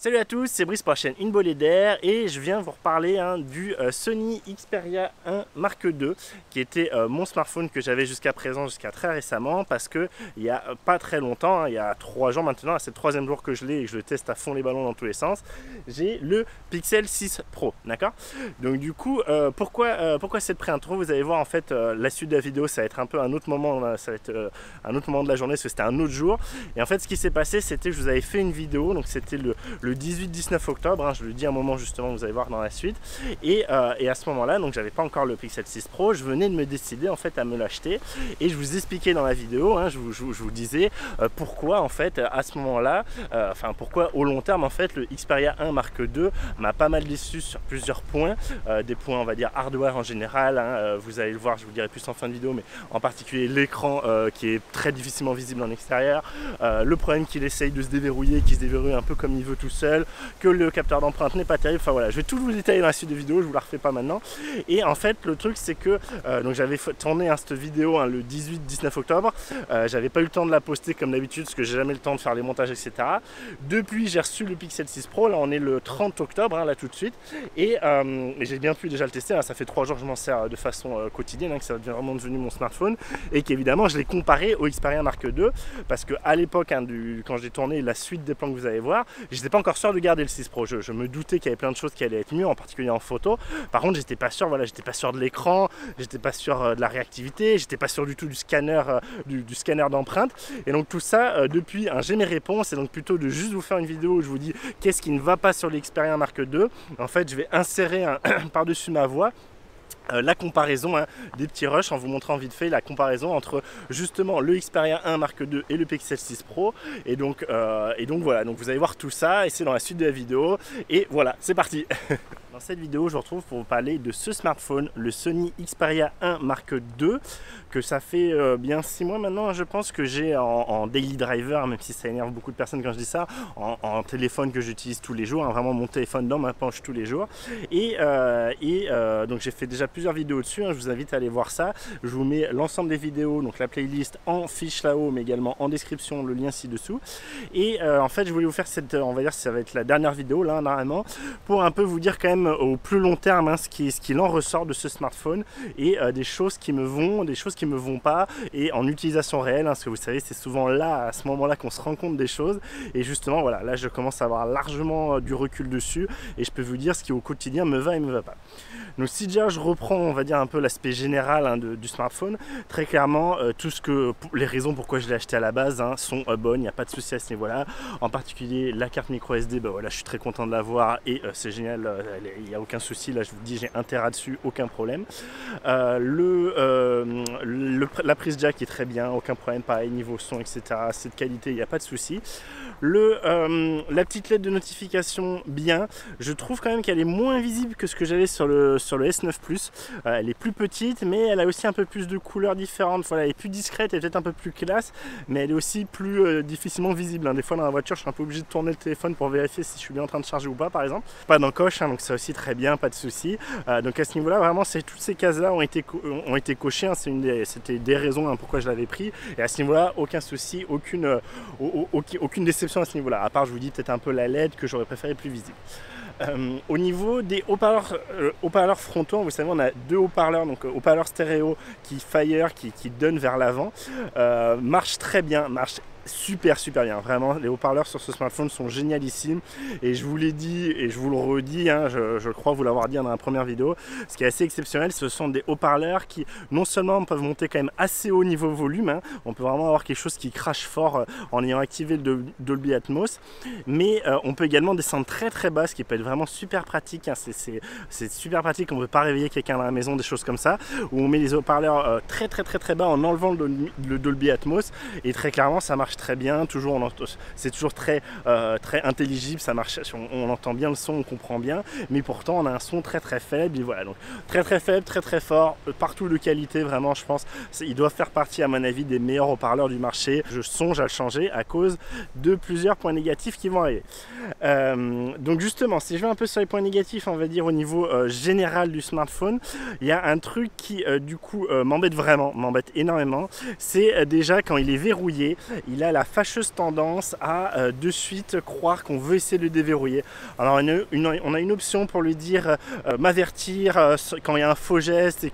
Salut à tous, c'est Brice pour la chaîne Une Bolée d'air et je viens vous reparler du Sony Xperia 1 Mark II qui était mon smartphone que j'avais jusqu'à présent, jusqu'à très récemment, parce que il n'y a pas très longtemps, il y a 3 jours maintenant, c'est le 3e jour que je l'ai et que je le teste à fond les ballons dans tous les sens, j'ai le Pixel 6 Pro, d'accord. Donc du coup, pourquoi cette pré-intro? Vous allez voir en fait la suite de la vidéo, ça va être un peu un autre moment, ça va être un autre moment de la journée, parce que c'était un autre jour. Et en fait ce qui s'est passé, c'était que je vous avais fait une vidéo, donc c'était le 18-19 octobre, hein, je le dis un moment justement, vous allez voir dans la suite, et à ce moment là, donc j'avais pas encore le Pixel 6 Pro, je venais de me décider en fait à me l'acheter, et je vous expliquais dans la vidéo, hein, je vous disais pourquoi en fait à ce moment là, pourquoi au long terme en fait le Xperia 1 Mark II m'a pas mal déçu sur plusieurs points, des points on va dire hardware en général, hein, vous allez le voir, je vous dirai plus en fin de vidéo, mais en particulier l'écran qui est très difficilement visible en extérieur, le problème qu'il essaye de se déverrouiller, qui se déverrouille un peu comme il veut tout seul, que le capteur d'empreinte n'est pas terrible, enfin voilà, je vais tout vous détailler dans la suite de vidéo, je vous la refais pas maintenant. Et en fait le truc c'est que donc j'avais tourné cette vidéo le 18-19 octobre, j'avais pas eu le temps de la poster comme d'habitude parce que j'ai jamais le temps de faire les montages, etc. Depuis j'ai reçu le Pixel 6 Pro, là on est le 30 octobre, hein, là tout de suite, et j'ai bien pu déjà le tester, hein, ça fait 3 jours que je m'en sers de façon quotidienne, hein, que ça devient vraiment devenu mon smartphone, et qu'évidemment je l'ai comparé au Xperia Mark II, parce que à l'époque, hein, quand j'ai tourné la suite des plans que vous allez voir, j'étais pas encore sûr de garder le 6 Pro, je me doutais qu'il y avait plein de choses qui allaient être mieux, en particulier en photo. Par contre j'étais pas sûr, voilà, j'étais pas sûr de l'écran, j'étais pas sûr de la réactivité, j'étais pas sûr du tout du scanner d'empreinte, et donc tout ça depuis, hein, j'ai mes réponses, et donc plutôt de juste vous faire une vidéo où je vous dis qu'est-ce qui ne va pas sur l'Xperia Mark II, en fait je vais insérer par-dessus ma voix la comparaison, hein, des petits rushs, en vous montrant vite fait la comparaison entre justement le Xperia 1 Mark II et le Pixel 6 Pro, et donc voilà, donc vous allez voir tout ça et c'est dans la suite de la vidéo, et voilà, c'est parti. Dans cette vidéo, je vous retrouve pour vous parler de ce smartphone, le Sony Xperia 1 Mark II, que ça fait bien 6 mois maintenant, je pense, que j'ai en daily driver, même si ça énerve beaucoup de personnes quand je dis ça, en téléphone que j'utilise tous les jours, hein, vraiment mon téléphone dans ma poche tous les jours. Et donc j'ai fait déjà plusieurs vidéos dessus, hein, je vous invite à aller voir ça. Je vous mets l'ensemble des vidéos, donc la playlist en fiche là-haut, mais également en description, le lien ci-dessous. Et en fait, je voulais vous faire cette, on va dire, ça va être la dernière vidéo là, normalement, pour un peu vous dire quand même au plus long terme, hein, ce qu'il en ressort de ce smartphone, et des choses qui me vont, des choses qui me vont pas, et en utilisation réelle, hein, parce que vous savez, c'est souvent là, à ce moment-là, qu'on se rend compte des choses. Et justement, voilà, là, je commence à avoir largement du recul dessus, et je peux vous dire ce qui au quotidien me va et me va pas. Donc si déjà je reprends, on va dire, un peu l'aspect général, hein, du smartphone, très clairement, les raisons pourquoi je l'ai acheté à la base, hein, sont bonnes, il n'y a pas de souci à ce niveau-là. En particulier la carte micro SD, bah voilà, je suis très content de l'avoir, et c'est génial, il n'y a aucun souci, là je vous dis, j'ai un Tera dessus, aucun problème. La prise jack est très bien, aucun problème, pareil, niveau son, etc. C'est de qualité, il n'y a pas de souci. La petite lettre de notification, bien, je trouve quand même qu'elle est moins visible que ce que j'avais sur le S9 Plus. Elle est plus petite, mais elle a aussi un peu plus de couleurs différentes, voilà, elle est plus discrète, elle est peut-être un peu plus classe, mais elle est aussi plus difficilement visible, hein. Des fois dans la voiture, je suis un peu obligé de tourner le téléphone pour vérifier si je suis bien en train de charger ou pas, par exemple. Pas d'encoche, hein, donc c'est aussi très bien, pas de souci. Donc à ce niveau-là, vraiment, toutes ces cases-là ont été cochées, hein. C'était des raisons, hein, pourquoi je l'avais pris, et à ce niveau-là, aucun souci, aucune déception à ce niveau-là, à part, je vous dis, peut-être un peu la LED que j'aurais préféré plus visible. Au niveau des haut-parleurs frontaux, vous savez, on a deux haut-parleurs, donc haut-parleurs stéréo qui donnent vers l'avant, marche très bien, marche super bien, vraiment les haut-parleurs sur ce smartphone sont génialissimes, et je vous l'ai dit et je vous le redis, hein, je crois vous l'avoir dit dans la première vidéo, ce qui est assez exceptionnel, ce sont des haut-parleurs qui non seulement peuvent monter quand même assez haut niveau volume, hein, on peut vraiment avoir quelque chose qui crache fort en ayant activé le Dolby Atmos, mais on peut également descendre très bas, ce qui peut être vraiment super pratique, hein, c'est super pratique, on ne veut pas réveiller quelqu'un dans la maison, des choses comme ça, où on met les haut-parleurs très bas en enlevant le Dolby Atmos, et très clairement ça marche très bien, c'est toujours très intelligible, ça marche, on entend bien le son, on comprend bien, mais pourtant on a un son très faible, et voilà, donc très faible, très fort, partout de qualité, vraiment, je pense, il doit faire partie à mon avis des meilleurs haut-parleurs du marché. Je songe à le changer à cause de plusieurs points négatifs qui vont arriver. Donc justement, si je vais un peu sur les points négatifs, on va dire au niveau général du smartphone, il y a un truc qui du coup m'embête énormément, c'est déjà quand il est verrouillé, il il a la fâcheuse tendance à de suite croire qu'on veut essayer de le déverrouiller. Alors on a une option pour lui dire m'avertir quand il y a un faux geste et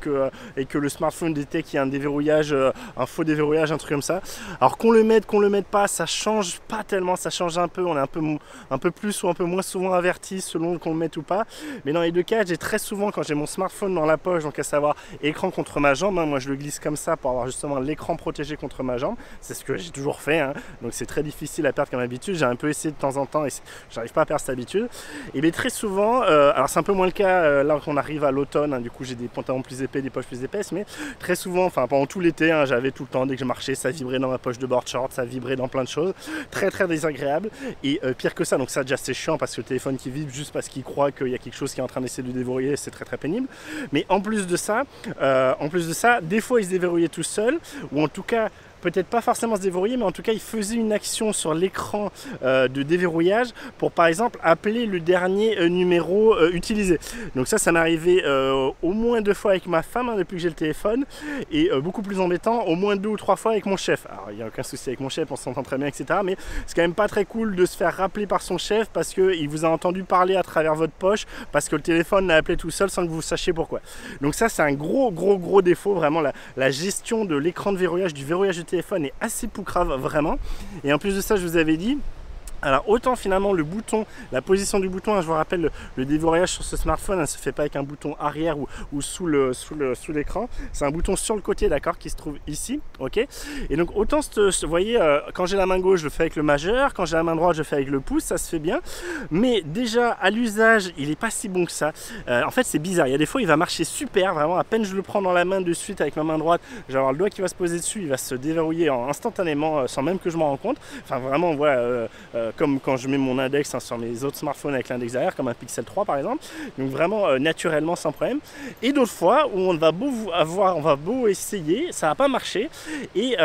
que le smartphone détecte qu'il y a un déverrouillage, un faux déverrouillage, un truc comme ça. Alors qu'on le mette pas, ça change pas tellement, ça change un peu, on est un peu plus ou un peu moins souvent averti selon qu'on le mette ou pas. Mais dans les deux cas, j'ai très souvent, quand j'ai mon smartphone dans la poche, donc à savoir écran contre ma jambe, hein, moi je le glisse comme ça pour avoir justement l'écran protégé contre ma jambe, c'est ce que j'ai toujours fait, hein, donc c'est très difficile à perdre comme habitude, j'ai un peu essayé de temps en temps et j'arrive pas à perdre cette habitude. Et bien très souvent, alors c'est un peu moins le cas là qu'on arrive à l'automne, hein, du coup j'ai des pantalons plus épais, des poches plus épaisses, mais très souvent, enfin pendant tout l'été, hein, j'avais tout le temps, dès que je marchais, ça vibrait dans ma poche de board short, ça vibrait dans plein de choses, très désagréable. Et pire que ça, donc ça déjà c'est chiant parce que le téléphone qui vibre juste parce qu'il croit qu'il y a quelque chose qui est en train d'essayer de le déverrouiller, c'est très pénible. Mais en plus de ça, des fois il se déverrouillait tout seul, ou en tout cas peut-être pas forcément se déverrouiller, mais en tout cas il faisait une action sur l'écran de déverrouillage pour par exemple appeler le dernier numéro utilisé. Donc ça m'est arrivé au moins 2 fois avec ma femme, hein, depuis que j'ai le téléphone, et beaucoup plus embêtant, au moins 2 ou 3 fois avec mon chef. Alors il n'y a aucun souci avec mon chef, on s'entend très bien, etc. Mais c'est quand même pas très cool de se faire rappeler par son chef parce qu'il vous a entendu parler à travers votre poche, parce que le téléphone l'a appelé tout seul sans que vous sachiez pourquoi. Donc ça c'est un gros défaut, vraiment la gestion de l'écran de verrouillage, du verrouillage du téléphone est assez poucrave vraiment. Et en plus de ça, je vous avais dit, alors autant finalement le bouton, la position du bouton, hein, je vous rappelle le déverrouillage sur ce smartphone, ne se fait pas avec un bouton arrière ou sous l'écran, c'est un bouton sur le côté, d'accord, qui se trouve ici, ok. Et donc autant, vous voyez, quand j'ai la main gauche, je le fais avec le majeur, quand j'ai la main droite, je le fais avec le pouce, ça se fait bien. Mais déjà à l'usage, il n'est pas si bon que ça. En fait, c'est bizarre. Il y a des fois, il va marcher super, vraiment. À peine je le prends dans la main de suite avec ma main droite, je vais avoir le doigt qui va se poser dessus, il va se déverrouiller instantanément, sans même que je m'en rende compte. Enfin, vraiment, voilà. Comme quand je mets mon index, hein, sur mes autres smartphones avec l'index derrière, comme un Pixel 3 par exemple, donc vraiment naturellement sans problème. Et d'autres fois où on va beau essayer, ça va pas marcher, et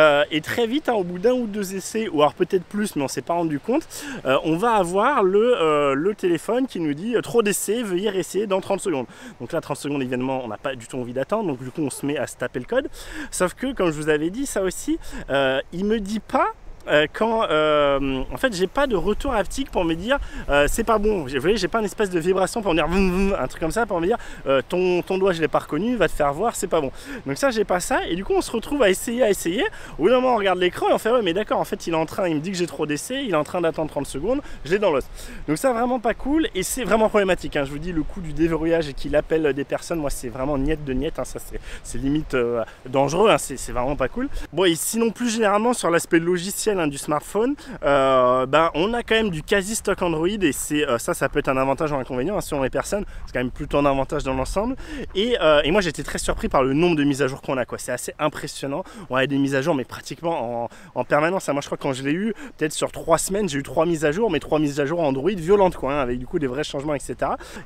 très vite, hein, au bout d'un ou 2 essais, ou alors peut-être plus, mais on s'est pas rendu compte, on va avoir le téléphone qui nous dit trop d'essais, veuillez réessayer dans 30 secondes. Donc là 30 secondes évidemment on n'a pas du tout envie d'attendre, donc du coup on se met à se taper le code, sauf que comme je vous avais dit, ça aussi, il me dit pas quand en fait j'ai pas de retour haptique pour me dire c'est pas bon. Vous voyez, j'ai pas une espèce de vibration pour me dire un truc comme ça pour me dire ton doigt je l'ai pas reconnu, va te faire voir, c'est pas bon. Donc ça j'ai pas ça, et du coup on se retrouve à essayer. Au bout d'un moment on regarde l'écran et on fait ouais mais d'accord, en fait il me dit que j'ai trop d'essais, il est en train d'attendre 30 secondes, je l'ai dans l'os. Donc ça vraiment pas cool, et c'est vraiment problématique, hein. Je vous dis, le coup du déverrouillage et qu'il appelle des personnes, moi c'est vraiment niette de niette, hein. Ça c'est limite dangereux, hein. C'est vraiment pas cool. Bon, et sinon plus généralement sur l'aspect logiciel, hein, du smartphone, on a quand même du quasi stock Android, et ça peut être un avantage ou un inconvénient, hein, selon les personnes. C'est quand même plutôt un avantage dans l'ensemble, et moi j'étais très surpris par le nombre de mises à jour qu'on a, quoi. C'est assez impressionnant. On a des mises à jour mais pratiquement en permanence, hein. Moi je crois que quand je l'ai eu, peut-être sur 3 semaines, j'ai eu 3 mises à jour, mais 3 mises à jour Android violentes, quoi, hein, avec du coup des vrais changements, etc.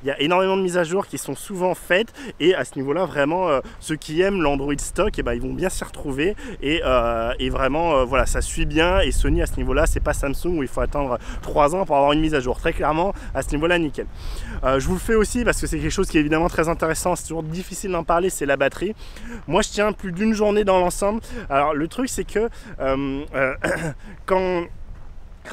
Il y a énormément de mises à jour qui sont souvent faites, et à ce niveau là vraiment ceux qui aiment l'Android stock, ils vont bien s'y retrouver, et vraiment voilà, ça suit bien. Et Sony à ce niveau là, c'est pas Samsung où il faut attendre 3 ans pour avoir une mise à jour. Très clairement à ce niveau là, nickel. Je vous le fais aussi parce que c'est quelque chose qui est évidemment très intéressant, c'est toujours difficile d'en parler, c'est la batterie. Moi je tiens plus d'1 journée dans l'ensemble. Alors le truc c'est que quand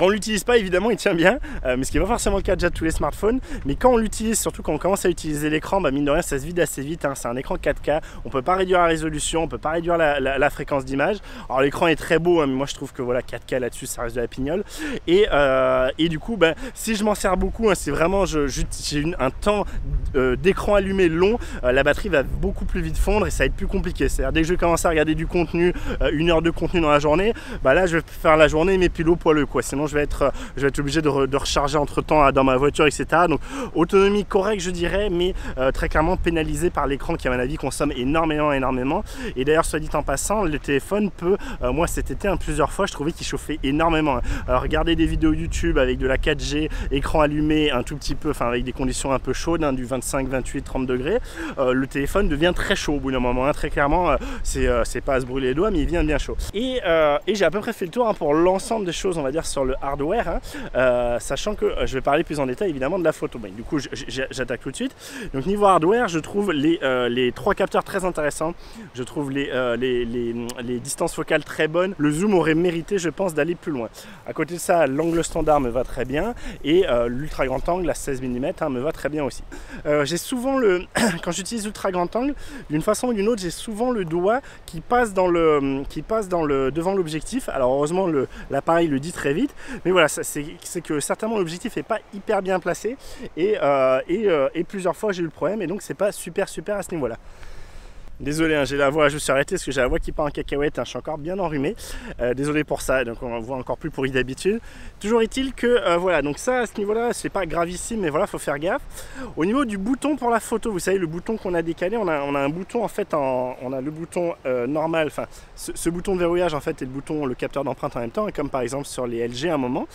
on l'utilise pas, évidemment, il tient bien, mais ce qui n'est pas forcément le cas déjà de tous les smartphones. Mais quand on l'utilise, surtout quand on commence à utiliser l'écran, mine de rien, ça se vide assez vite, hein. C'est un écran 4K, on peut pas réduire la résolution, on peut pas réduire la fréquence d'image. Alors l'écran est très beau, hein, mais moi je trouve que voilà, 4K là-dessus, ça reste de la pignole. Et du coup, si je m'en sers beaucoup, hein, c'est vraiment, j'ai un temps d'écran allumé long, la batterie va beaucoup plus vite fondre et ça va être plus compliqué. C'est-à-dire dès que je commence à regarder du contenu, 1 heure de contenu dans la journée, là je vais faire la journée mais pile au poileux, quoi. Sinon je vais être obligé de recharger entre temps dans ma voiture, etc. Donc autonomie correcte je dirais, mais très clairement pénalisé par l'écran qui à mon avis consomme énormément. Et d'ailleurs soit dit en passant, le téléphone peut, moi cet été plusieurs fois je trouvais qu'il chauffait énormément. Alors regardez des vidéos YouTube avec de la 4G, écran allumé un tout petit peu, enfin avec des conditions un peu chaudes, hein, du 25, 28, 30 degrés, le téléphone devient très chaud au bout d'un moment, hein. Très clairement c'est pas à se brûler les doigts, mais il devient bien chaud. Et j'ai à peu près fait le tour, hein, pour l'ensemble des choses on va dire sur le hardware, hein, sachant que je vais parler plus en détail évidemment de la photo. Du coup, j'attaque tout de suite. Donc niveau hardware, je trouve les 3 capteurs très intéressants. Je trouve les distances focales très bonnes. Le zoom aurait mérité, je pense, d'aller plus loin. À côté de ça, l'angle standard me va très bien et l'ultra grand angle à 16 mm me va très bien aussi. J'ai souvent quand j'utilise l'ultra grand angle, d'une façon ou d'une autre, j'ai souvent le doigt qui passe devant l'objectif. Alors heureusement, l'appareil le dit très vite, mais voilà, c'est que certainement l'objectif n'est pas hyper bien placé et plusieurs fois j'ai eu le problème et donc c'est pas super à ce niveau-là. Désolé, hein, j'ai la voix, je me suis arrêté parce que j'ai la voix qui part en cacahuète, hein, je suis encore bien enrhumé. Désolé pour ça, donc on voit encore plus pourri d'habitude. Toujours est-il que voilà, donc ça à ce niveau-là, c'est pas gravissime, mais voilà, faut faire gaffe. Au niveau du bouton pour la photo, vous savez, le bouton qu'on a décalé, on a un bouton en fait, on a le bouton normal, enfin ce bouton de verrouillage en fait est le capteur d'empreinte en même temps, comme par exemple sur les LG à un moment.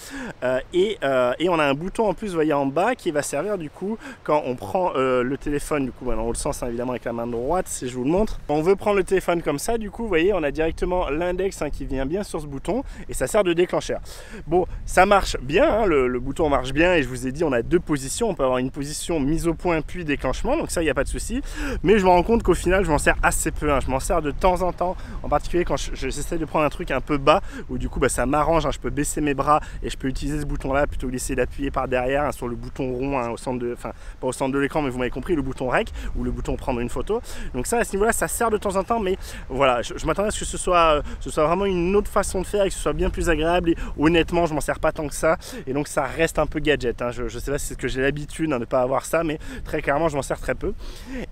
Et on a un bouton en plus, vous voyez en bas, qui va servir du coup quand on prend le téléphone, du coup, dans l'autre sens, hein, évidemment avec la main droite, si je vous le montre. On veut prendre le téléphone comme ça, du coup, vous voyez, on a directement l'index qui vient bien sur ce bouton et ça sert de déclencheur. Bon, ça marche bien, hein, le bouton marche bien et je vous ai dit, on a 2 positions. On peut avoir une position mise au point puis déclenchement, donc ça, il n'y a pas de souci. Mais je me rends compte qu'au final, je m'en sers assez peu. Hein. Je m'en sers de temps en temps, en particulier quand j'essaie de prendre un truc un peu bas où du coup, ça m'arrange. Hein, je peux baisser mes bras et je peux utiliser ce bouton-là plutôt que d'essayer d'appuyer par derrière hein, sur le bouton rond, hein, au centre de, enfin, pas au centre de l'écran, mais vous m'avez compris, le bouton REC ou le bouton prendre une photo. Donc ça, à ce niveau-là, ça sert de temps en temps, mais voilà, je m'attendais à ce que ce soit vraiment une autre façon de faire et que ce soit bien plus agréable. Et honnêtement, je m'en sers pas tant que ça, et donc ça reste un peu gadget. Hein. Je sais pas si c'est que j'ai l'habitude hein, de ne pas avoir ça, mais très clairement, je m'en sers très peu.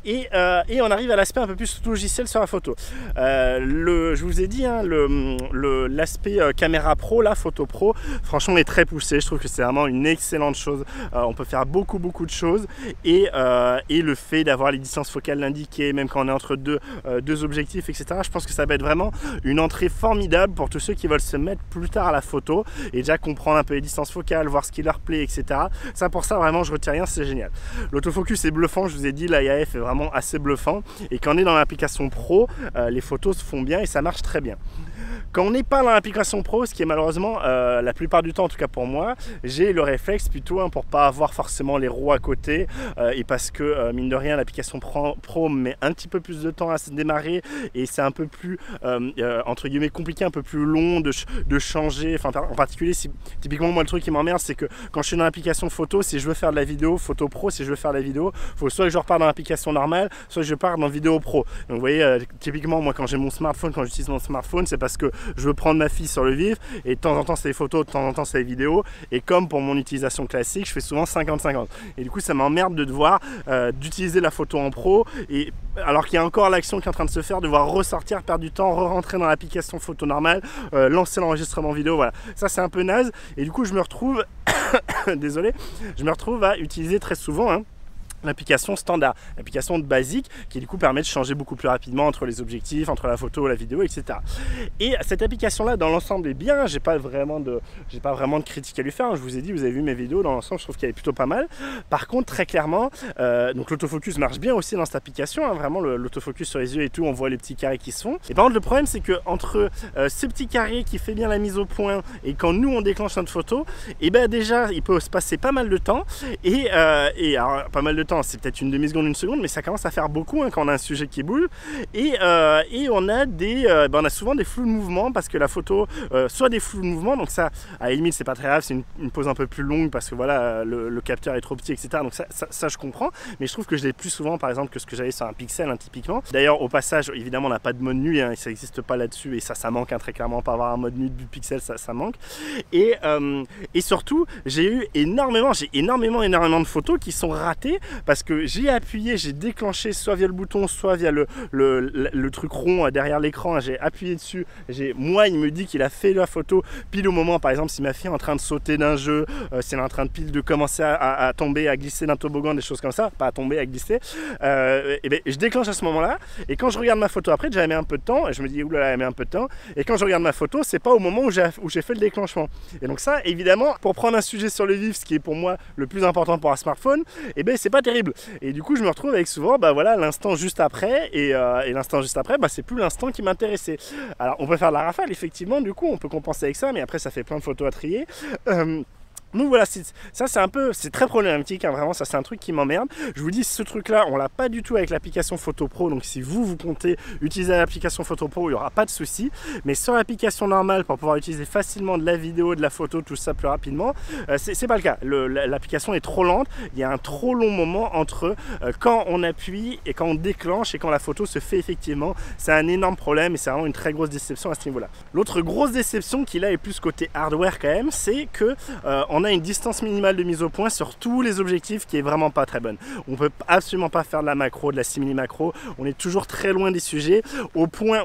Et on arrive à l'aspect un peu plus logiciel sur la photo. Je vous ai dit, hein, l'aspect caméra pro, la photo pro, franchement, est très poussé. Je trouve que c'est vraiment une excellente chose. On peut faire beaucoup de choses, et le fait d'avoir les distances focales indiquées, même quand on est entre deux objectifs, etc. Je pense que ça va être vraiment une entrée formidable pour tous ceux qui veulent se mettre plus tard à la photo et déjà comprendre un peu les distances focales, voir ce qui leur plaît, etc. Ça, pour ça, vraiment, je retiens rien, c'est génial. L'autofocus est bluffant, je vous ai dit, l'IAF est vraiment assez bluffant. Et quand on est dans l'application pro, les photos se font bien et ça marche très bien. Quand on n'est pas dans l'application pro, ce qui est malheureusement la plupart du temps, en tout cas pour moi, j'ai le réflexe plutôt hein, pour pas avoir forcément les roues à côté et parce que mine de rien l'application pro met un petit peu plus de temps à se démarrer et c'est un peu plus entre guillemets compliqué, un peu plus long de changer. Enfin, en particulier, typiquement moi le truc qui m'emmerde, c'est que quand je suis dans l'application photo, si je veux faire de la vidéo, photo pro, si je veux faire de la vidéo, faut soit que je repars dans l'application normale, soit que je pars dans vidéo pro. Donc vous voyez, typiquement moi quand j'ai mon smartphone, quand j'utilise mon smartphone, c'est parce que je veux prendre ma fille sur le vif et de temps en temps c'est les photos, de temps en temps c'est les vidéos, et comme pour mon utilisation classique, je fais souvent 50-50 et du coup ça m'emmerde de devoir d'utiliser la photo en pro et alors qu'il y a encore l'action qui est en train de se faire, devoir ressortir, perdre du temps, re-rentrer dans l'application photo normale, lancer l'enregistrement vidéo, voilà, ça c'est un peu naze et du coup je me retrouve désolé, je me retrouve à utiliser très souvent hein, l'application standard, l'application basique qui du coup permet de changer beaucoup plus rapidement entre les objectifs, entre la photo, la vidéo, etc. Et cette application là dans l'ensemble est bien, j'ai pas vraiment de critique à lui faire, je vous ai dit, vous avez vu mes vidéos, dans l'ensemble je trouve qu'elle est plutôt pas mal. Par contre très clairement, donc l'autofocus marche bien aussi dans cette application, hein, vraiment l'autofocus sur les yeux et tout, on voit les petits carrés qui se font. Et par contre le problème c'est que entre ce petit carré qui fait bien la mise au point et quand nous on déclenche notre photo, et ben déjà il peut se passer pas mal de temps et alors pas mal de temps, c'est peut-être une demi-seconde, une seconde, mais ça commence à faire beaucoup hein, quand on a un sujet qui bouge et on a souvent des flous de mouvement parce que la photo soit des flous de mouvement, donc ça à la limite c'est pas très grave, c'est une pause un peu plus longue parce que voilà le capteur est trop petit, etc. Donc ça je comprends, mais je trouve que je l'ai plus souvent par exemple que ce que j'avais sur un Pixel hein, typiquement. D'ailleurs au passage évidemment on n'a pas de mode nuit, hein, ça n'existe pas là-dessus et ça manque hein, très clairement, pas avoir un mode nuit du Pixel, ça manque et surtout j'ai énormément de photos qui sont ratées parce que j'ai appuyé, j'ai déclenché soit via le bouton, soit via le truc rond derrière l'écran, j'ai appuyé dessus, moi il me dit qu'il a fait la photo pile au moment, par exemple si ma fille est en train de sauter d'un jeu, si elle est en train de commencer à tomber, à glisser d'un toboggan, des choses comme ça, pas à tomber, à glisser, et bien je déclenche à ce moment là et quand je regarde ma photo après, déjà elle met un peu de temps et je me dis oulala elle met un peu de temps et quand je regarde ma photo c'est pas au moment où j'ai fait le déclenchement et donc ça évidemment pour prendre un sujet sur le vif, ce qui est pour moi le plus important pour un smartphone, et bien c'est pas terrible. Et du coup je me retrouve avec souvent bah voilà l'instant juste après et l'instant juste après bah c'est plus l'instant qui m'intéressait. Alors on peut faire de la rafale effectivement, du coup on peut compenser avec ça, mais après ça fait plein de photos à trier. Donc voilà, ça c'est un peu, c'est très problématique, hein, vraiment ça c'est un truc qui m'emmerde. Je vous dis, ce truc là on l'a pas du tout avec l'application Photo Pro, donc si vous comptez utiliser l'application Photo Pro, il n'y aura pas de souci. Mais sur l'application normale, pour pouvoir utiliser facilement de la vidéo, de la photo, tout ça plus rapidement, c'est pas le cas. L'application est trop lente, il y a un trop long moment entre quand on appuie et quand on déclenche et quand la photo se fait effectivement. C'est un énorme problème et c'est vraiment une très grosse déception à ce niveau là. L'autre grosse déception qui là est plus côté hardware quand même, c'est que on a une distance minimale de mise au point sur tous les objectifs qui est vraiment pas très bonne. On peut absolument pas faire de la macro, de la simili macro, on est toujours très loin des sujets, au point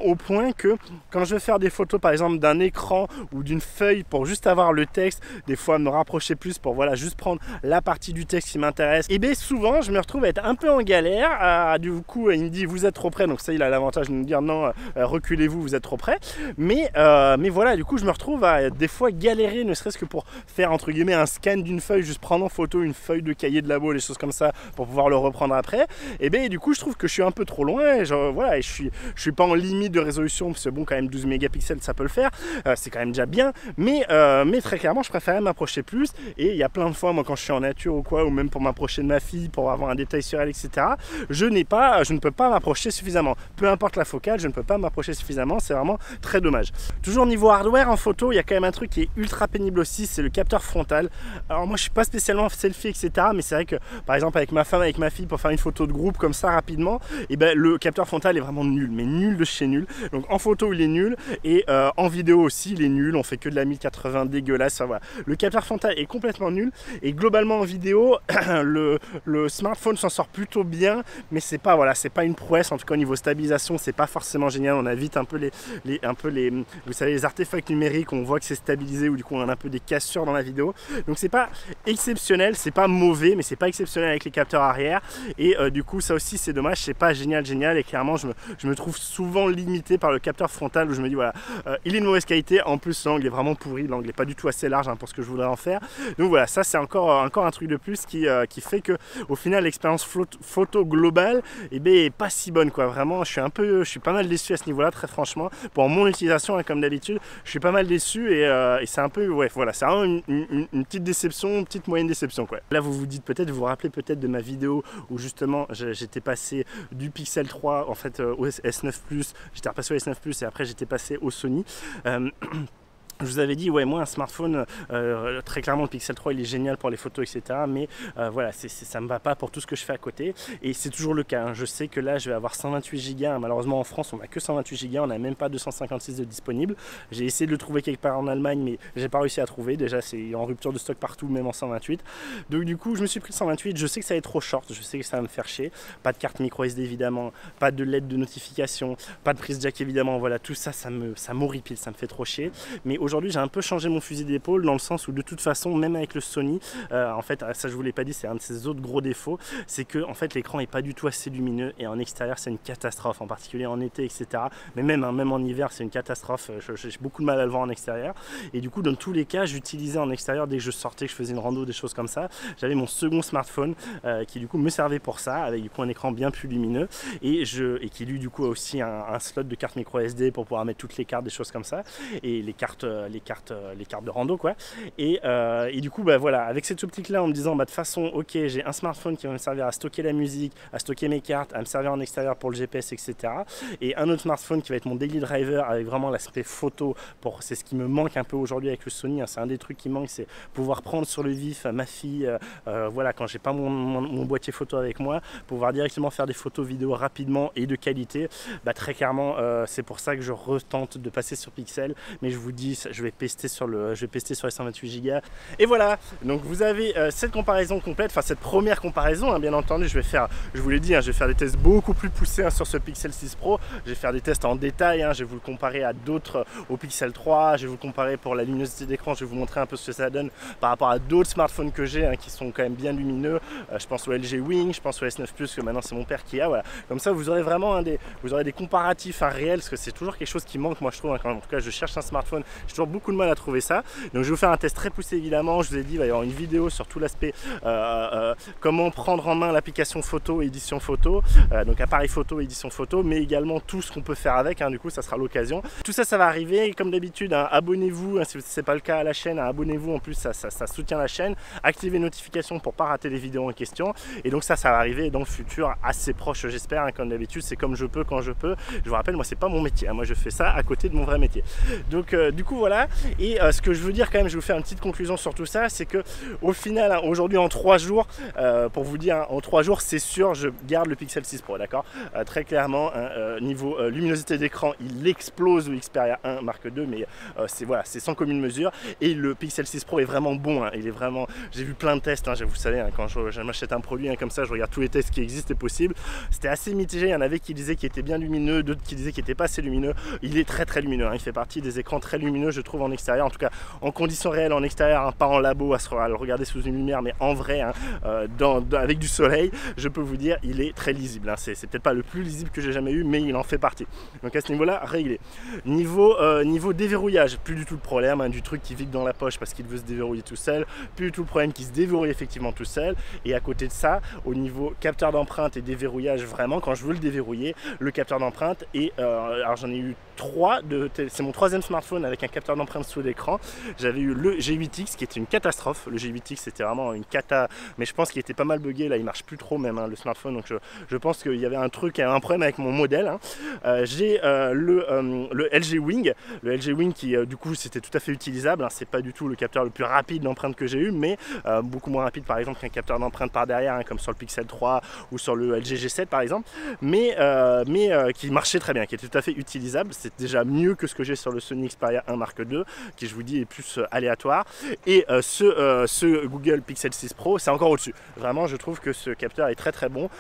que quand je veux faire des photos par exemple d'un écran ou d'une feuille pour juste avoir le texte, des fois me rapprocher plus pour voilà juste prendre la partie du texte qui m'intéresse, et bien souvent je me retrouve à être un peu en galère. Du coup il me dit vous êtes trop près, donc ça il a l'avantage de nous dire non reculez-vous, vous êtes trop près, mais voilà, du coup je me retrouve à des fois galérer, ne serait-ce que pour faire entre guillemets un scan d'une feuille, juste prendre en photo une feuille de cahier de labo, des choses comme ça pour pouvoir le reprendre après. Et bien du coup je trouve que je suis un peu trop loin et voilà, et je suis pas en limite de résolution parce que bon quand même 12 mégapixels ça peut le faire, c'est quand même déjà bien, mais très clairement je préférais m'approcher plus. Et il y a plein de fois moi quand je suis en nature ou quoi, ou même pour m'approcher de ma fille pour avoir un détail sur elle, etc., je ne peux pas m'approcher suffisamment, peu importe la focale, je ne peux pas m'approcher suffisamment, c'est vraiment très dommage. Toujours niveau hardware en photo, il y a quand même un truc qui est ultra pénible aussi, c'est le capteur frontal. Alors moi je suis pas spécialement selfie, etc., mais c'est vrai que par exemple avec ma femme, avec ma fille, pour faire une photo de groupe comme ça rapidement, et ben le capteur frontal est vraiment nul, mais nul de chez nul. Donc en photo il est nul et en vidéo aussi il est nul, on fait que de la 1080 dégueulasse. Enfin, voilà. Le capteur frontal est complètement nul et globalement en vidéo le smartphone s'en sort plutôt bien, mais c'est pas voilà, c'est pas une prouesse, en tout cas au niveau stabilisation c'est pas forcément génial. On a vite un peu vous savez, les artefacts numériques, on voit que c'est stabilisé ou du coup on a un peu des cassures dans la vidéo. Donc c'est pas exceptionnel, c'est pas mauvais, mais c'est pas exceptionnel avec les capteurs arrière. Et du coup ça aussi c'est dommage, c'est pas génial et clairement je me trouve souvent limité par le capteur frontal où je me dis voilà, il est de mauvaise qualité, en plus l'angle est vraiment pourri, l'angle est pas du tout assez large hein, pour ce que je voudrais en faire. Donc voilà, ça c'est encore un truc de plus qui fait que au final l'expérience photo globale est pas si bonne quoi. Vraiment je suis pas mal déçu à ce niveau là, très franchement. Pour mon utilisation hein, comme d'habitude je suis pas mal déçu et c'est un peu ouais voilà, c'est vraiment une petite déception, une petite moyenne déception quoi. Là vous vous dites peut-être, vous vous rappelez peut-être de ma vidéo où justement j'étais passé du Pixel 3 en fait au S9 Plus, j'étais repassé au S9 Plus et après j'étais passé au Sony. Je vous avais dit, ouais, moi un smartphone, très clairement le Pixel 3 il est génial pour les photos, etc. Mais voilà, ça ne me va pas pour tout ce que je fais à côté. Et c'est toujours le cas, hein. Je sais que là je vais avoir 128 Go. Malheureusement en France on n'a que 128 Go, on n'a même pas 256 de disponible. J'ai essayé de le trouver quelque part en Allemagne, mais j'ai pas réussi à trouver. Déjà c'est en rupture de stock partout, même en 128. Donc du coup je me suis pris le 128, je sais que ça va être trop short, je sais que ça va me faire chier. Pas de carte micro SD évidemment, pas de LED de notification, pas de prise jack évidemment, voilà, tout ça, ça m'horripile, ça me fait trop chier. Mais aujourd'hui j'ai un peu changé mon fusil d'épaule dans le sens où de toute façon même avec le Sony en fait ça je vous l'ai pas dit, c'est un de ses autres gros défauts, c'est que en fait l'écran est pas du tout assez lumineux et en extérieur c'est une catastrophe, en particulier en été, etc. Mais même en hiver c'est une catastrophe, j'ai beaucoup de mal à le voir en extérieur. Et du coup dans tous les cas j'utilisais en extérieur dès que je sortais, que je faisais une rando, des choses comme ça, j'avais mon second smartphone qui du coup me servait pour ça, avec du coup un écran bien plus lumineux et qui lui du coup a aussi un slot de carte micro SD pour pouvoir mettre toutes les cartes, des choses comme ça, et les cartes de rando quoi. Et du coup bah voilà, avec cette optique là en me disant bah de toute façon ok, j'ai un smartphone qui va me servir à stocker la musique, à stocker mes cartes, à me servir en extérieur pour le GPS, etc. Et un autre smartphone qui va être mon daily driver avec vraiment l'aspect photo, c'est ce qui me manque un peu aujourd'hui avec le Sony, hein. C'est un des trucs qui manque, c'est pouvoir prendre sur le vif ma fille, voilà, quand j'ai pas mon boîtier photo avec moi, pouvoir directement faire des photos vidéo rapidement et de qualité. Bah très clairement c'est pour ça que je retente de passer sur Pixel, mais je vous dis je vais pester sur les 128 Go. Et voilà, donc vous avez cette comparaison complète, enfin cette première comparaison, hein, bien entendu. Je vous l'ai dit, hein, je vais faire des tests beaucoup plus poussés hein, sur ce Pixel 6 Pro. Je vais faire des tests en détail, hein, je vais vous le comparer à d'autres, au Pixel 3, je vais vous le comparer pour la luminosité d'écran, je vais vous montrer un peu ce que ça donne par rapport à d'autres smartphones que j'ai hein, qui sont quand même bien lumineux. Je pense au LG Wing, je pense au S9 Plus que maintenant c'est mon père qui a, voilà. Comme ça vous aurez vraiment vous aurez des comparatifs réels, parce que c'est toujours quelque chose qui manque, moi je trouve, hein, quand en tout cas je cherche un smartphone, je j'ai toujours beaucoup de mal à trouver ça. Donc je vais vous faire un test très poussé évidemment. Je vous ai dit, il va y avoir une vidéo sur tout l'aspect comment prendre en main l'application photo, édition photo, donc appareil photo, édition photo, mais également tout ce qu'on peut faire avec, hein, du coup ça sera l'occasion. Tout ça, ça va arriver, comme d'habitude, hein, abonnez-vous, hein, si ce n'est pas le cas à la chaîne, hein, abonnez-vous, en plus ça soutient la chaîne, activez les notifications pour ne pas rater les vidéos en question, et donc ça va arriver dans le futur assez proche j'espère, hein, comme d'habitude, c'est comme je peux, quand je peux. Je vous rappelle, moi c'est pas mon métier, hein, moi je fais ça à côté de mon vrai métier. Donc du coup voilà, et ce que je veux dire quand même, je vais vous faire une petite conclusion sur tout ça, c'est que au final, hein, aujourd'hui en 3 jours, pour vous dire, hein, en 3 jours c'est sûr, je garde le Pixel 6 Pro, d'accord, très clairement, hein, niveau luminosité d'écran, il explose le Xperia 1 Mark II, mais c'est voilà, c'est sans commune mesure, et le Pixel 6 Pro est vraiment bon, hein, il est vraiment, j'ai vu plein de tests, hein, vous savez, hein, quand je m'achète un produit, hein, comme ça, je regarde tous les tests qui existent et possibles, c'était assez mitigé, il y en avait qui disaient qu'il était bien lumineux, d'autres qui disaient qu'il n'était pas assez lumineux. Il est très lumineux, hein. Il fait partie des écrans très lumineux, je trouve, en extérieur, en tout cas en conditions réelles, en extérieur, hein, pas en labo à le regarder sous une lumière, mais en vrai, hein, avec du soleil, je peux vous dire, il est très lisible, hein. C'est peut-être pas le plus lisible que j'ai jamais eu, mais il en fait partie. Donc à ce niveau-là, réglé. Niveau déverrouillage, plus du tout de problème, hein, du truc qui vit dans la poche parce qu'il veut se déverrouiller tout seul, plus du tout le problème qui se déverrouille effectivement tout seul. Et à côté de ça, au niveau capteur d'empreinte et déverrouillage, vraiment, quand je veux le déverrouiller, le capteur d'empreinte, et alors j'en ai eu 3, c'est mon 3e smartphone avec un capteur d'empreinte sous l'écran. J'avais eu le G8X qui était une catastrophe. Le G8X c'était vraiment une cata, mais je pense qu'il était pas mal bugué, là il marche plus trop même, hein, le smartphone, donc je pense qu'il y avait un problème avec mon modèle, hein. J'ai le LG Wing, qui du coup c'était tout à fait utilisable, hein. C'est pas du tout le capteur le plus rapide d'empreinte que j'ai eu, mais beaucoup moins rapide par exemple qu'un capteur d'empreinte par derrière, hein, comme sur le Pixel 3 ou sur le LG G7 par exemple, mais qui marchait très bien, qui était tout à fait utilisable. C'est déjà mieux que ce que j'ai sur le Sony Xperia 1 Mark II, qui je vous dis est plus aléatoire, et ce Google Pixel 6 Pro c'est encore au-dessus. Vraiment je trouve que ce capteur est très bon,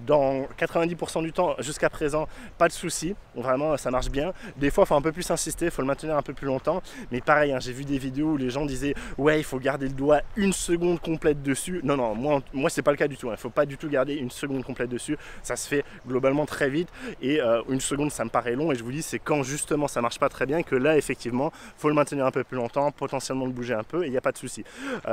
dans 90% du temps jusqu'à présent, pas de souci, vraiment ça marche bien. Des fois il faut un peu plus insister, il faut le maintenir un peu plus longtemps, mais pareil, hein, j'ai vu des vidéos où les gens disaient ouais il faut garder le doigt une seconde complète dessus. Non, moi c'est pas le cas du tout, hein. Il faut pas du tout garder une seconde complète dessus, ça se fait globalement très vite, et une seconde ça me paraît long, et je vous dis c'est quand justement ça marche pas très bien que là effectivement faut le maintenir un peu plus longtemps, potentiellement le bouger un peu, et il n'y a pas de souci.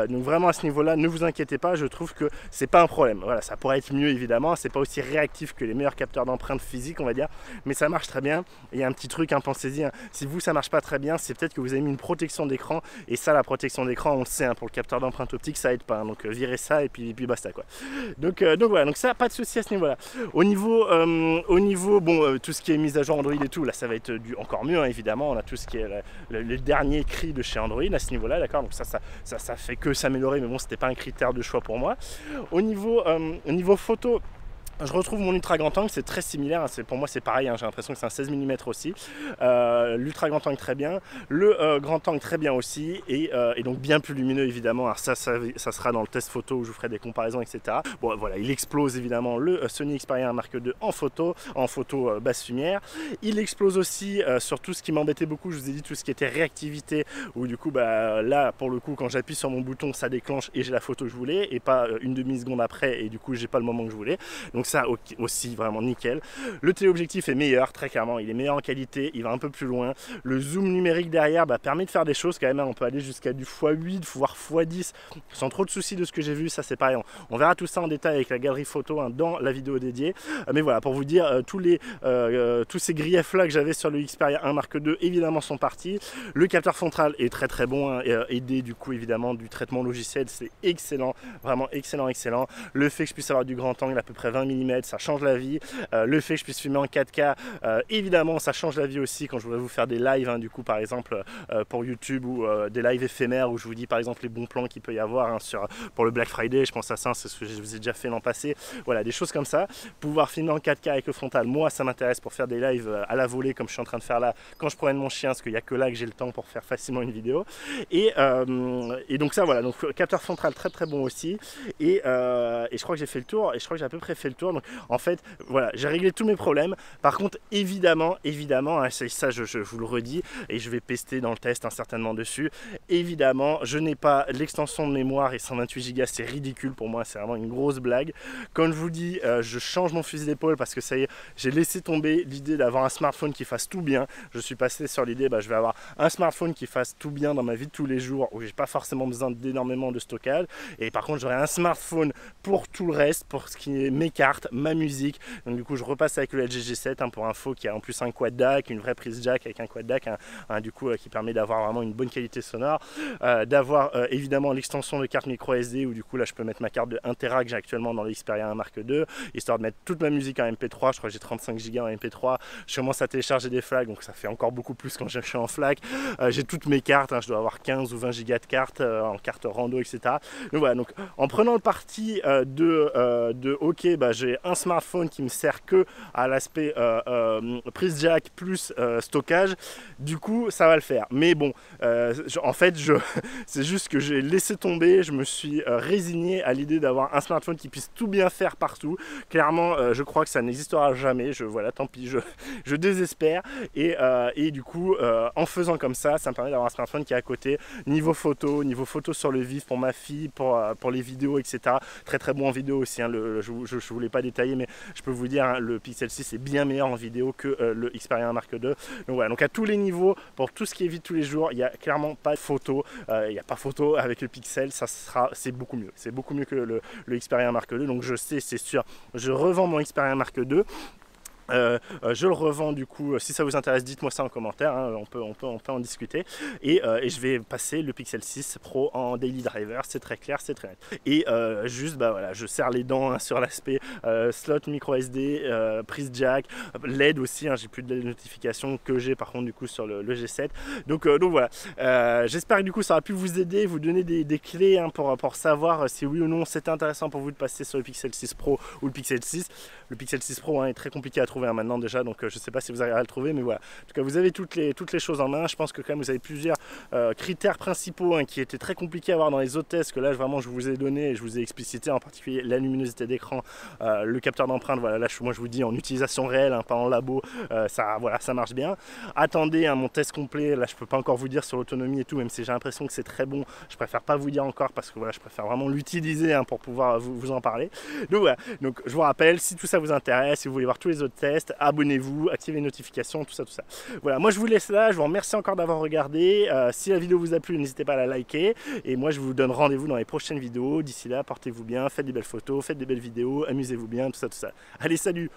Donc vraiment à ce niveau là, ne vous inquiétez pas, je trouve que c'est pas un problème. Voilà, ça pourrait être mieux évidemment, c'est pas aussi réactif que les meilleurs capteurs d'empreinte physique on va dire, mais ça marche très bien. Et il y a un petit truc, hein, pensez-y, hein, si vous ça marche pas très bien, c'est peut-être que vous avez mis une protection d'écran, et ça la protection d'écran on le sait, hein, pour le capteur d'empreinte optique ça aide pas, hein, donc virez ça et puis basta quoi. Donc voilà, donc ça pas de souci à ce niveau là. Au niveau bon, tout ce qui est mise à jour Android et tout, là ça va être encore mieux, hein, évidemment, on a tout ce qui est le dernier cri de chez Android à ce niveau là, d'accord, donc ça fait que s'améliorer, mais bon c'était pas un critère de choix pour moi. Au niveau photo, je retrouve mon ultra grand angle, c'est très similaire, hein, pour moi c'est pareil, hein, j'ai l'impression que c'est un 16 mm aussi. L'ultra grand angle très bien, le grand angle très bien aussi, et donc bien plus lumineux évidemment. Alors ça sera dans le test photo où je vous ferai des comparaisons, etc. Bon voilà, il explose évidemment le Sony Xperia 1 Mark II en photo basse lumière. Il explose aussi sur tout ce qui m'embêtait beaucoup, je vous ai dit tout ce qui était réactivité, où du coup bah, là pour le coup quand j'appuie sur mon bouton ça déclenche et j'ai la photo que je voulais, et pas une demi-seconde après, et du coup j'ai pas le moment que je voulais. Donc ça aussi vraiment nickel. Le téléobjectif est meilleur, très clairement, il est meilleur en qualité, il va un peu plus loin. Le zoom numérique derrière permet de faire des choses quand même, hein. On peut aller jusqu'à du x8 voire x10 sans trop de soucis de ce que j'ai vu, ça c'est pareil, on verra tout ça en détail avec la galerie photo, hein, dans la vidéo dédiée, mais voilà, pour vous dire tous ces griefs là que j'avais sur le Xperia 1 Mark II évidemment sont partis. Le capteur frontal est très bon, hein, aidé du coup évidemment du traitement logiciel, c'est excellent, vraiment excellent. Le fait que je puisse avoir du grand angle à peu près 20 mm, ça change la vie. Le fait que je puisse filmer en 4K, évidemment ça change la vie aussi quand je voudrais vous faire des lives, hein, du coup par exemple pour YouTube, ou des lives éphémères où je vous dis par exemple les bons plans qu'il peut y avoir, hein, pour le Black Friday, je pense à ça, c'est ce que je vous ai déjà fait l'an passé, voilà, des choses comme ça. Pouvoir filmer en 4K avec le frontal, moi ça m'intéresse pour faire des lives à la volée comme je suis en train de faire là quand je promène mon chien, parce qu'il n'y a que là que j'ai le temps pour faire facilement une vidéo, et donc ça voilà, donc capteur frontal très bon aussi, et je crois que j'ai fait le tour, et je crois que j'ai à peu près fait le tour. jours. Donc en fait, voilà, j'ai réglé tous mes problèmes. Par contre, évidemment, hein, ça je vous le redis, et je vais pester dans le test certainement dessus. Évidemment, je n'ai pas l'extension de mémoire et 128 Go, c'est ridicule pour moi, c'est vraiment une grosse blague. Comme je vous dis, je change mon fusil d'épaule parce que ça y est, j'ai laissé tomber l'idée d'avoir un smartphone qui fasse tout bien. Je suis passé sur l'idée, je vais avoir un smartphone qui fasse tout bien dans ma vie de tous les jours, où j'ai pas forcément besoin d'énormément de stockage. Et par contre, j'aurai un smartphone pour tout le reste, pour ce qui est mes cartes, ma musique. Donc du coup, je repasse avec le LG G7 pour info, qui a en plus un quad DAC, une vraie prise jack avec un quad DAC, du coup qui permet d'avoir vraiment une bonne qualité sonore, d'avoir évidemment l'extension de carte micro SD, où du coup là je peux mettre ma carte de 1 Tera que j'ai actuellement dans le Xperia 1 Mark II, histoire de mettre toute ma musique en MP3. Je crois que j'ai 35 Go en MP3. Je commence à télécharger des FLAC, donc ça fait encore beaucoup plus quand je suis en FLAC. J'ai toutes mes cartes, je dois avoir 15 ou 20 Go de cartes en carte rando, etc. Donc voilà, donc en prenant le parti de ok, j'ai un smartphone qui me sert que à l'aspect prise jack plus stockage, du coup ça va le faire. Mais bon, en fait c'est juste que j'ai laissé tomber, je me suis résigné à l'idée d'avoir un smartphone qui puisse tout bien faire partout. Clairement, je crois que ça n'existera jamais. Voilà, tant pis, je désespère. Et du coup, en faisant comme ça me permet d'avoir un smartphone qui est à côté. Niveau photo sur le vif pour ma fille, pour les vidéos, etc. Très très bon en vidéo aussi. Je voulais pas détailler, mais je peux vous dire, le Pixel 6 est bien meilleur en vidéo que le Xperia 1 Mark II. Donc voilà, donc à tous les niveaux, pour tout ce qui est vie de tous les jours, il n'y a clairement pas de photo. Il n'y a pas photo avec le Pixel, c'est beaucoup mieux. C'est beaucoup mieux que le Xperia 1 Mark II. Donc je sais, c'est sûr, je revends mon Xperia 1 Mark II. Je le revends du coup, si ça vous intéresse, dites-moi ça en commentaire, on peut en discuter. Et je vais passer le Pixel 6 Pro en daily driver, c'est très clair, c'est très net. Et juste, voilà, je serre les dents sur l'aspect slot micro SD, prise jack, LED aussi, j'ai plus de notifications que j'ai par contre du coup sur le G7. Donc voilà, j'espère que du coup ça aura pu vous aider, vous donner des clés pour savoir si oui ou non c'était intéressant pour vous de passer sur le Pixel 6 Pro ou le Pixel 6. Le Pixel 6 Pro est très compliqué à trouver maintenant déjà, donc je ne sais pas si vous arriverez à le trouver, mais voilà. En tout cas, vous avez toutes les choses en main. Je pense que quand même vous avez plusieurs critères principaux qui étaient très compliqués à avoir dans les autres tests, que là vraiment je vous ai donné et je vous ai explicité, en particulier la luminosité d'écran, le capteur d'empreinte. Voilà, là moi je vous dis en utilisation réelle, pas en labo, ça marche bien. Attendez mon test complet, là je peux pas encore vous dire sur l'autonomie et tout, même si j'ai l'impression que c'est très bon, je préfère pas vous dire encore parce que voilà, je préfère vraiment l'utiliser pour pouvoir vous en parler. Donc voilà, donc je vous rappelle, si tout ça vous intéresse, si vous voulez voir tous les autres tests, abonnez-vous, activez les notifications, tout ça. Voilà, moi je vous laisse là, je vous remercie encore d'avoir regardé. Si la vidéo vous a plu, n'hésitez pas à la liker. Et moi je vous donne rendez-vous dans les prochaines vidéos. D'ici là, portez-vous bien, faites des belles photos, faites des belles vidéos, amusez-vous bien, tout ça. Allez, salut!